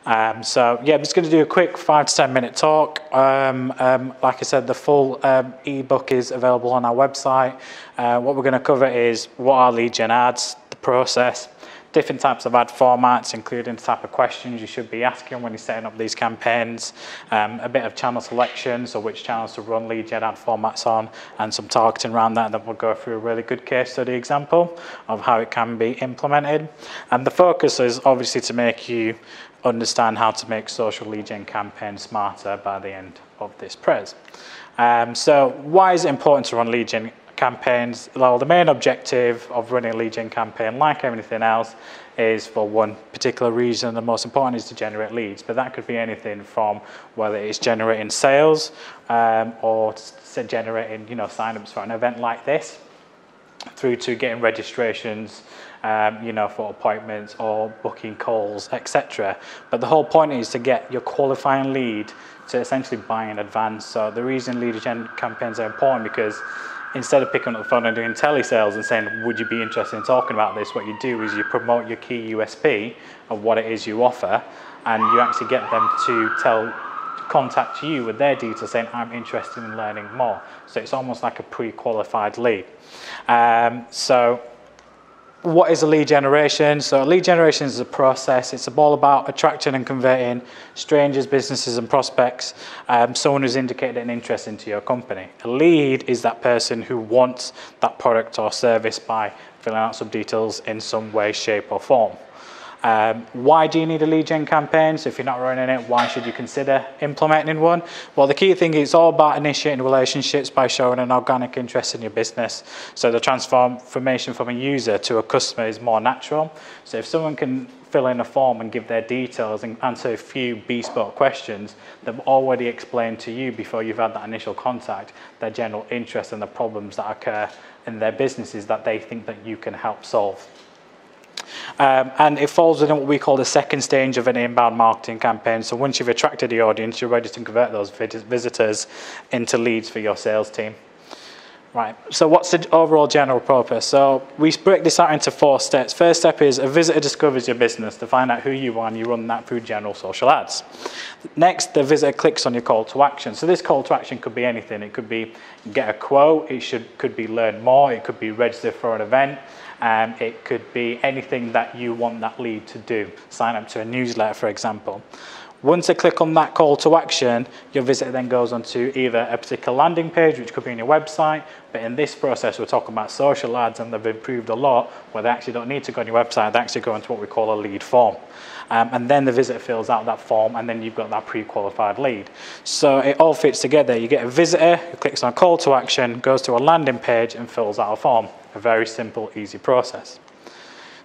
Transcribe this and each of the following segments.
So yeah, I'm just going to do a quick 5 to 10 minute talk. Like I said, the full ebook is available on our website. What we're going to cover is what are lead gen ads, the process, different types of ad formats, including the type of questions you should be asking when you're setting up these campaigns, a bit of channel selection, so which channels to run lead gen ad formats on, and some targeting around that. And then we'll go through a really good case study example of how it can be implemented. And the focus is obviously to make you understand how to make social lead gen campaigns smarter by the end of this prez. So why is it important to run lead gen campaigns? Well, the main objective of running a lead gen campaign, like everything else, is for one particular reason. The most important is to generate leads, but that could be anything from whether it's generating sales or generating, signups for an event like this, through to getting registrations, for appointments or booking calls, etc. But the whole point is to get your qualifying lead to essentially buy in advance. So the reason lead gen campaigns are important, because instead of picking up the phone and doing telesales and saying, would you be interested in talking about this, what you do is you promote your key USP of what it is you offer, and you actually get them to contact you with their details saying, I'm interested in learning more. So it's almost like a pre-qualified lead. So what is a lead generation? So lead generation is a process. It's all about attracting and converting strangers, businesses and prospects, someone who's indicated an interest into your company. A lead is that person who wants that product or service by filling out some details in some way, shape or form. Why do you need a lead gen campaign? So if you're not running it, why should you consider implementing one? Well, the key thing is it's all about initiating relationships by showing an organic interest in your business. So the transformation from a user to a customer is more natural. So if someone can fill in a form and give their details and answer a few bespoke questions, they've already explained to you before you've had that initial contact their general interest and the problems that occur in their businesses that they think that you can help solve. And it falls within what we call the second stage of an inbound marketing campaign. So once you've attracted the audience, you're ready to convert those visitors into leads for your sales team. Right, so what's the overall general purpose? So we break this out into 4 steps. First step is a visitor discovers your business to find out who you are, and you run that through general social ads. Next, the visitor clicks on your call to action. So this call to action could be anything. It could be get a quote, could be learn more, it could be register for an event, it could be anything that you want that lead to do. Sign up to a newsletter, for example. Once they click on that call to action, your visitor then goes onto either a particular landing page, which could be on your website, but in this process we're talking about social ads, and they've improved a lot where they actually don't need to go on your website, they actually go into what we call a lead form. And then the visitor fills out that form, and then you've got that pre-qualified lead. So it all fits together. You get a visitor who clicks on a call to action, goes to a landing page and fills out a form. A very simple, easy process.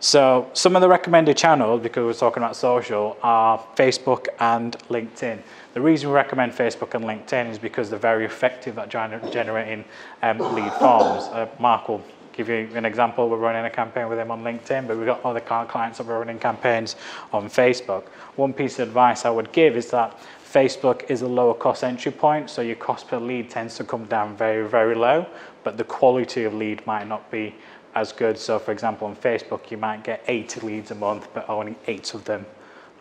So some of the recommended channels, because we're talking about social, are Facebook and LinkedIn. The reason we recommend Facebook and LinkedIn is because they're very effective at generating lead forms. Mark will give you an example. We're running a campaign with him on LinkedIn, but we've got other clients that we're running campaigns on Facebook. One piece of advice I would give is that Facebook is a lower cost entry point, so your cost per lead tends to come down very, very low, but the quality of lead might not be as good. So for example, on Facebook, you might get 80 leads a month, but only 8 of them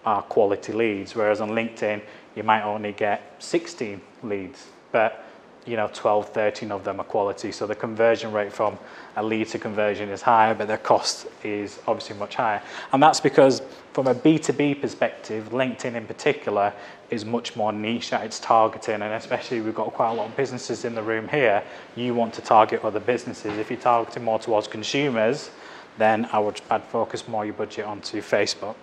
are quality leads. Whereas on LinkedIn, you might only get 16 leads, but 12, 13 of them are quality. So the conversion rate from a lead to conversion is higher, but their cost is obviously much higher. And that's because from a B2B perspective, LinkedIn in particular is much more niche at its targeting, and especially we've got quite a lot of businesses in the room here. You want to target other businesses. If you're targeting more towards consumers, then I'd focus more your budget onto Facebook.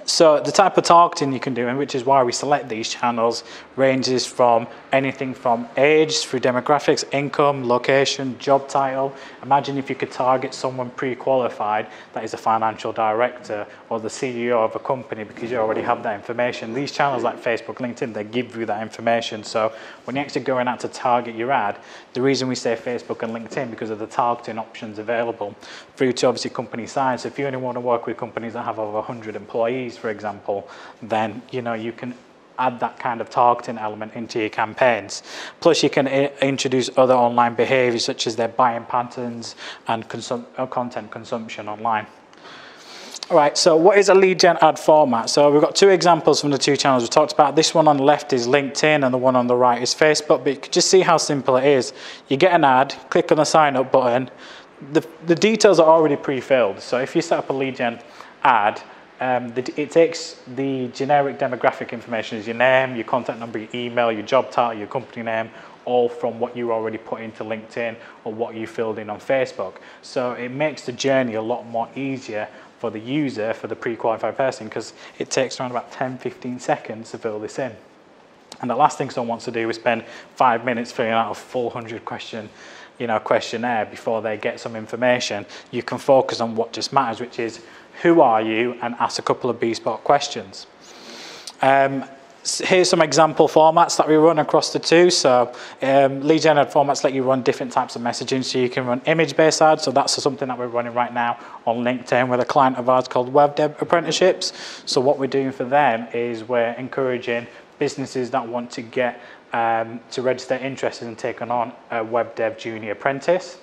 So the type of targeting you can do, and which is why we select these channels, ranges from anything from age through demographics, income, location, job title. Imagine if you could target someone pre-qualified that is a financial director or the CEO of a company, because you already have that information. These channels like Facebook, LinkedIn, they give you that information. So when you're actually going out to target your ad, the reason we say Facebook and LinkedIn because of the targeting options available through to obviously company size. So if you only want to work with companies that have over 100 employees, for example, then you can add that kind of targeting element into your campaigns. Plus you can introduce other online behaviors such as their buying patterns and content consumption online. All right, so what is a lead gen ad format? So we've got two examples from the two channels we talked about. This one on the left is LinkedIn and the one on the right is Facebook, but you can just see how simple it is. You get an ad, click on the sign up button. The details are already pre-filled. So if you set up a lead gen ad, it takes the generic demographic information as your name, your contact number, your email, your job title, your company name, all from what you already put into LinkedIn or what you filled in on Facebook. So it makes the journey a lot more easier for the user, for the pre-qualified person, because it takes around about 10-15 seconds to fill this in. And the last thing someone wants to do is spend 5 minutes filling out a 400 question questionnaire before they get some information. You can focus on what just matters, which is who are you, and ask a couple of bespoke questions. Here's some example formats that we run across the two. So lead gen ad formats let you run different types of messaging. So you can run image-based ads. So that's something that we're running right now on LinkedIn with a client of ours called Web Dev Apprenticeships. So what we're doing for them is we're encouraging businesses that want to get to register interest in taking on a web dev junior apprentice.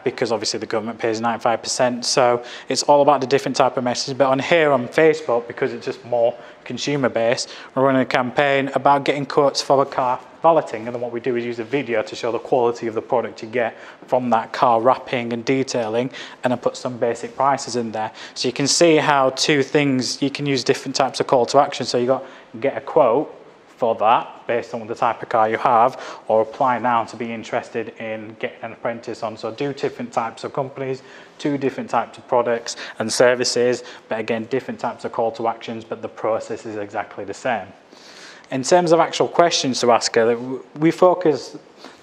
Because obviously the government pays 95%, so it's all about the different type of messages. But on here on Facebook, because it's just more consumer based, we're running a campaign about getting quotes for a car valeting, and then what we do is use a video to show the quality of the product you get from that car wrapping and detailing, and then put some basic prices in there. So you can see how two things, you can use different types of call to action. So you got get a quote for that based on the type of car you have, or apply now to be interested in getting an apprentice on. So do different types of companies, two different types of products and services, but again different types of call to actions, but the process is exactly the same. In terms of actual questions to ask her, we focus,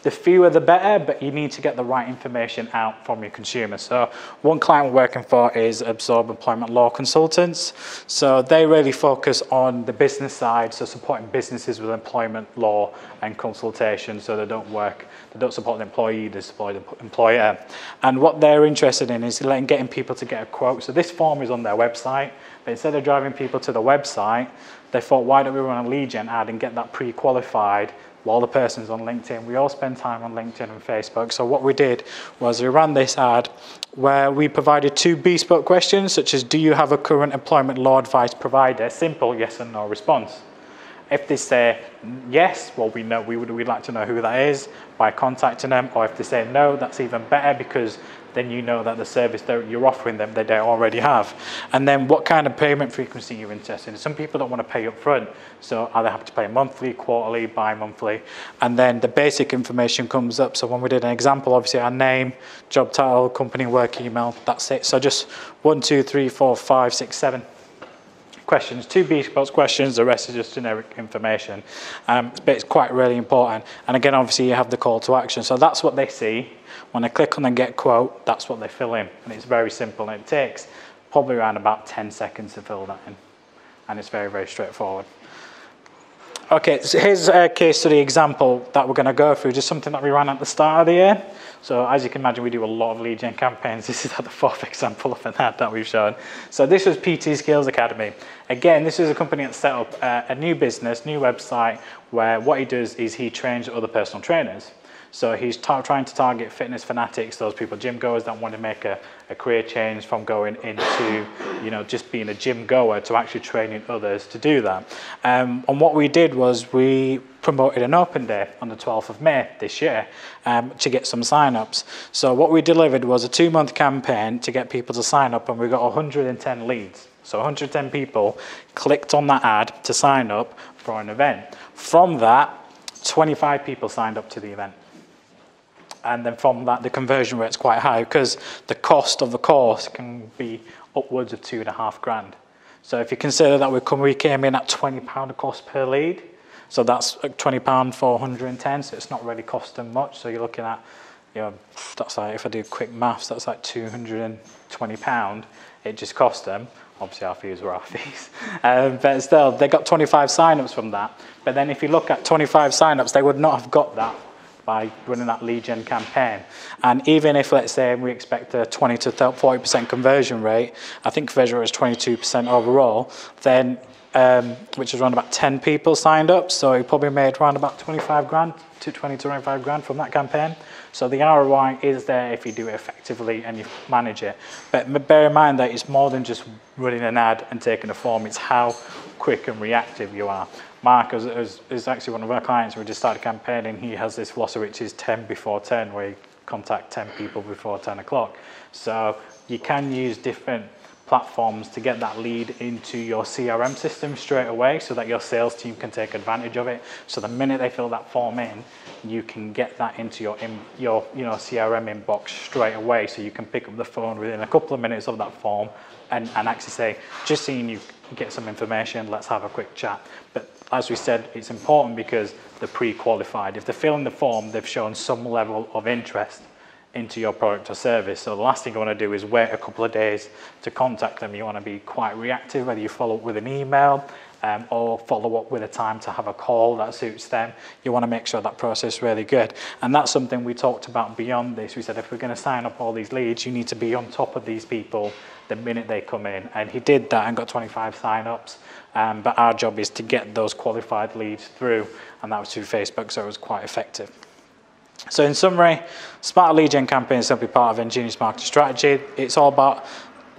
the fewer the better, but you need to get the right information out from your consumer. So one client we're working for is Absorb Employment Law Consultants. So they really focus on the business side, so supporting businesses with employment law and consultation. So they don't support the employee, they support the employer. And what they're interested in is getting people to get a quote. So this form is on their website, but instead of driving people to the website, they thought, why don't we run a lead gen ad and get that pre-qualified while the person's on LinkedIn? We all spend time on LinkedIn and Facebook. So what we did was we ran this ad where we provided two bespoke questions, such as, do you have a current employment law advice provider? Simple yes and no response. If they say yes, well, we'd like to know who that is by contacting them. Or if they say no, that's even better, because then you know that the service that you're offering them, they don't already have. And then what kind of payment frequency you're interested in. Some people don't want to pay up front, so either have to pay monthly, quarterly, bi-monthly, and then the basic information comes up. So when we did an example, obviously our name, job title, company, work email, that's it. So just 1, 2, 3, 4, 5, 6, 7 questions, two bespoke questions, the rest is just generic information. But it's quite really important. And again, obviously you have the call to action. So that's what they see. When they click on the get quote, that's what they fill in. And it's very simple. And it takes probably around about 10 seconds to fill that in. And it's very, very straightforward. Okay, so here's a case study example that we're going to go through, just something that we ran at the start of the year. So as you can imagine, we do a lot of lead gen campaigns. This is the fourth example of an ad that we've shown. So this was PT Skills Academy. Again, this is a company that set up a new business, new website, where what he does is he trains other personal trainers. So he's trying to target fitness fanatics, those people, gym goers that want to make a career change from going into, just being a gym goer to actually training others to do that. And what we did was we promoted an open day on the 12th of May this year to get some sign-ups. So what we delivered was a 2-month campaign to get people to sign up, and we got 110 leads. So 110 people clicked on that ad to sign up for an event. From that, 25 people signed up to the event. And then from that, the conversion rate's quite high, because the cost of the course can be upwards of $2,500. So if you consider that we came in at £20 a cost per lead, so that's £20 for 110, so it's not really costing much. So you're looking at, that's like, if I do quick maths, that's like £220 it just cost them. Obviously our fees were our fees, but still, they got 25 signups from that. But then if you look at 25 signups, they would not have got that by running that lead gen campaign. And even if, let's say, we expect a 20 to 40% conversion rate, I think conversion rate is 22% overall, then which was around about 10 people signed up. So he probably made around about 25 grand to 20 to 25 grand from that campaign. So the ROI is there if you do it effectively and you manage it. But bear in mind that it's more than just running an ad and taking a form. It's how quick and reactive you are. Mark is actually one of our clients. We just started campaigning. He has this philosophy which is 10 before 10, where you contact 10 people before 10 o'clock. So you can use different platforms to get that lead into your CRM system straight away so that your sales team can take advantage of it. So the minute they fill that form in, you can get that into your CRM inbox straight away, so you can pick up the phone within a couple of minutes of that form and actually say, just seeing you get some information, let's have a quick chat. But as we said, it's important because they're pre-qualified. If they're filling the form, they've shown some level of interest into your product or service. So the last thing you want to do is wait a couple of days to contact them. You want to be quite reactive, whether you follow up with an email or follow up with a time to have a call that suits them. You want to make sure that process is really good. And that's something we talked about beyond this. We said, if we're going to sign up all these leads, you need to be on top of these people the minute they come in. And he did that and got 25 sign-ups. But our job is to get those qualified leads through, and that was through Facebook, so it was quite effective. So in summary, smart lead gen campaign is simply part of Ingenious marketing strategy. It's all about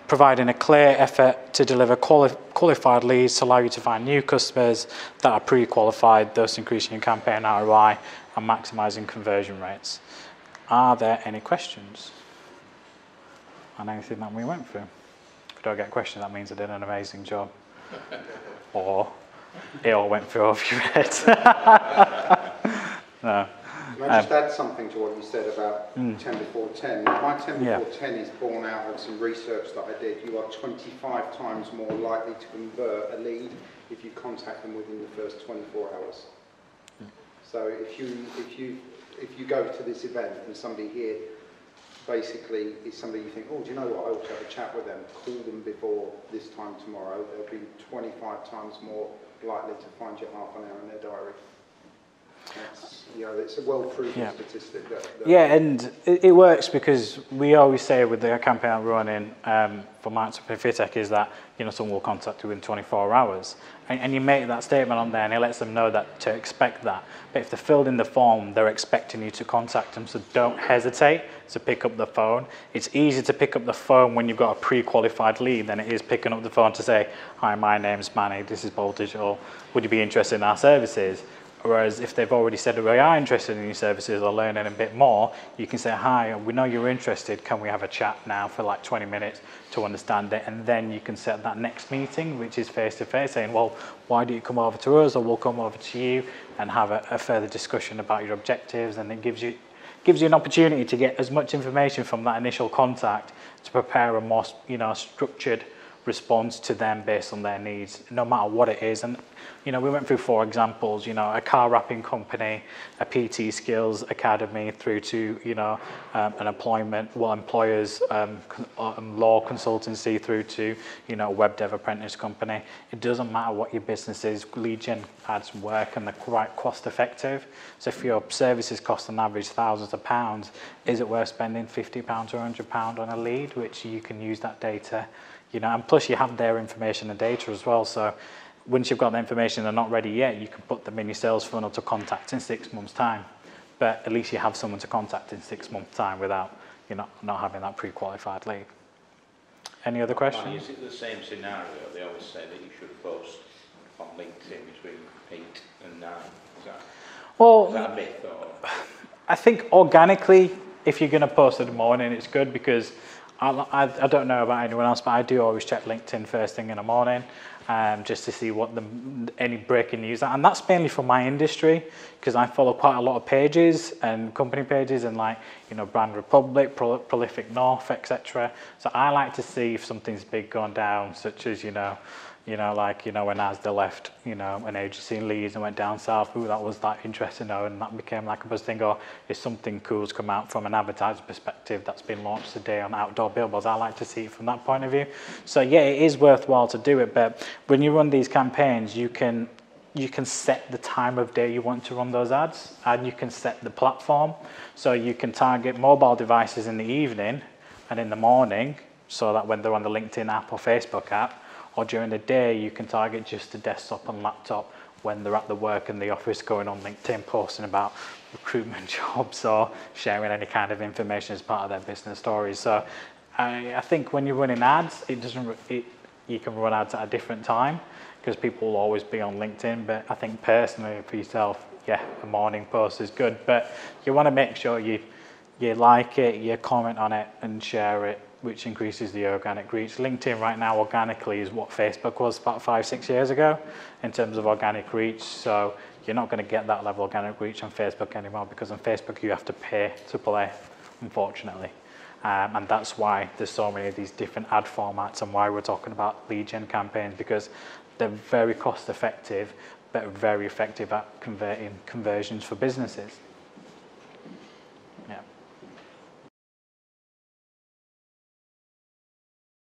providing a clear effort to deliver qualified leads to allow you to find new customers that are pre-qualified, thus increasing your campaign ROI and maximising conversion rates. Are there any questions on anything that we went through? If we don't get questions, that means I did an amazing job. Or it all went through off your head. No. Can I just add something to what you said about 10 before 10? My 10 before 10 is born out of some research that I did. You are 25 times more likely to convert a lead if you contact them within the first 24 hours. So if you go to this event and somebody here basically is somebody you think, oh, do you know what, I ought to have a chat with them, call them before this time tomorrow, they'll be 25 times more likely to find you half an hour in their diary. It's a well-proven statistic. And it works because we always say with the campaign I'm running for Marketing Fitech is that someone will contact you in 24 hours, and you make that statement on there, and it lets them know that to expect that. But if they're filled in the form, they're expecting you to contact them, so don't hesitate to pick up the phone. It's easier to pick up the phone when you've got a pre-qualified lead than it is picking up the phone to say, hi, my name's Manny, this is Bobble Digital, would you be interested in our services? Whereas if they've already said we are interested in your services or learning a bit more, you can say, hi, we know you're interested, can we have a chat now for like 20 minutes to understand it? And then you can set that next meeting, which is face-to-face, saying, well, why do you come over to us, or we'll come over to you and have a further discussion about your objectives. And it gives you an opportunity to get as much information from that initial contact to prepare a more structured response to them based on their needs, no matter what it is. And we went through 4 examples, a car wrapping company, a PT skills academy, through to an employers law consultancy, through to a web dev apprentice company. It doesn't matter what your business is, lead gen ads work and they're quite cost effective. So if your services cost on average thousands of pounds, is it worth spending £50 or £100 on a lead, which you can use that data, and plus you have their information and data as well. So once you've got the information, they're not ready yet, you can put them in your sales funnel to contact in 6 months' time. But at least you have someone to contact in 6 months' time without not having that pre-qualified lead. Any other questions? Is it the same scenario? They always say that you should post on LinkedIn between 8 and 9. Is that a myth? Or? I think organically, if you're going to post in the morning, it's good because I don't know about anyone else, but I do always check LinkedIn first thing in the morning, just to see what any breaking news are. And that's mainly for my industry, because I follow quite a lot of pages and company pages and Brand Republic, Prolific North, etc. So I like to see if something's big going down, such as when Asda left, an agency in Leeds and went down south. Ooh, that was interesting, and that became like a buzz thing. Or if something cool's come out from an advertiser perspective that's been launched today on outdoor billboards, I like to see it from that point of view. So yeah, it is worthwhile to do it. But when you run these campaigns, you can set the time of day you want to run those ads, and you can set the platform. So you can target mobile devices in the evening and in the morning, so that when they're on the LinkedIn app or Facebook app, or during the day you can target just the desktop and laptop when they're at the work and the office, going on LinkedIn posting about recruitment jobs or sharing any kind of information as part of their business stories. So I think when you're running ads, you can run ads at a different time because people will always be on LinkedIn. But I think personally for yourself, yeah, a morning post is good, but you want to make sure you like it, you comment on it and share it, which increases the organic reach. LinkedIn right now organically is what Facebook was about 5-6 years ago in terms of organic reach. So you're not going to get that level of organic reach on Facebook anymore, because on Facebook you have to pay to play, unfortunately. And that's why there's so many of these different ad formats and why we're talking about lead gen campaigns, because they're very cost effective but very effective at converting conversions for businesses.